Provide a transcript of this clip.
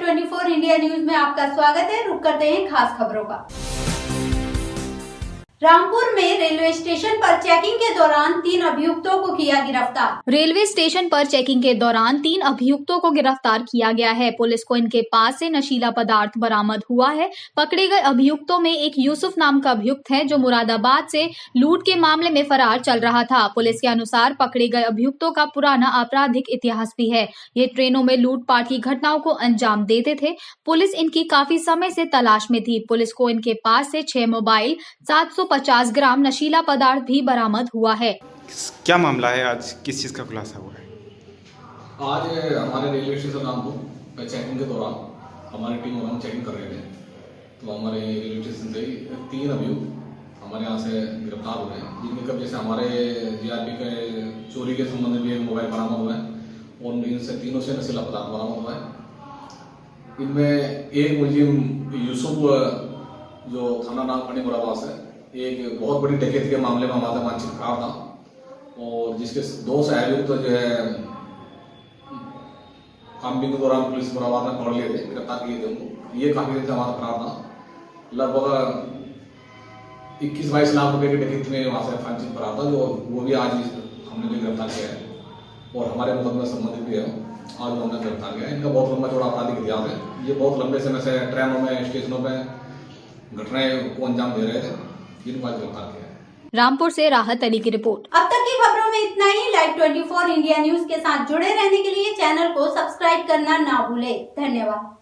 Live24 India news में आपका स्वागत है। रुक करते हैं खास खबरों का। रामपुर में रेलवे स्टेशन पर चेकिंग के दौरान 3 अभियुक्तों को किया गिरफ्तार। रेलवे स्टेशन पर चेकिंग के दौरान 3 अभियुक्तों को गिरफ्तार किया गया है। पुलिस को इनके पास से नशीला पदार्थ बरामद हुआ है। पकड़े गए अभियुक्तों में एक यूसुफ नाम का अभियुक्त है जो मुरादाबाद से लूट के मामले में फरार चल रहा था। पुलिस के अनुसार पकड़े गए अभियुक्तों का पुराना आपराधिक इतिहास भी है। ये ट्रेनों में लूटपाट की घटनाओं को अंजाम देते थे। पुलिस इनकी काफी समय से तलाश में थी। पुलिस को इनके पास से 6 मोबाइल, 750 ग्राम नशीला पदार्थ भी बरामद हुआ है। क्या मामला है, आज किस चीज़ का खुलासा हुआ है? आज हमारे रेलवे स्टेशन रामपुर चेकिंग के दौरान हमारी टीम और हम चेकिंग कर रहे थे, तो हमारे रेलवे स्टेशन से 3 अभियुक्त हमारे यहाँ से गिरफ्तार हुए हैं, जिनके कब्जे से हमारे जीआरपी के चोरी के संबंध में भी एक मोबाइल बरामद हुआ है और इनसे तीनों से नशीला पदार्थ बरामद हुआ है। इनमें एक मुलजिम यूसुफ जो थाना नागपनी मुरादाबाद से एक बहुत बड़ी डकैती के मामले में हमारे मानसिक फरार था और जिसके 2 सहयुक्त जो है कामबिंग के दौरान पुलिस मुरादाबाद में पकड़ लिए थे, गिरफ्तार किए थे उनको। ये काफी दिन से हमारा फरार था। लगभग 21-22 लाख रुपए की डकैती में वहां से फांसी फरार था, जो वो भी आज हमने जो गिरफ्तार किया है और हमारे मुकदमे संबंधित भी है, आज हमने गिरफ्तार किया है। इनका बहुत लंबा चौड़ा आपराधिक इतिहास है। ये बहुत लंबे समय से ट्रेनों में, स्टेशनों में घटनाएं को अंजाम दे रहे थे, जिनको आज गिरफ्तार किया है। रामपुर से राहत अली की रिपोर्ट। अब तक की खबरों में इतना ही। Live24 इंडिया न्यूज के साथ जुड़े रहने के लिए चैनल को सब्सक्राइब करना ना भूले। धन्यवाद।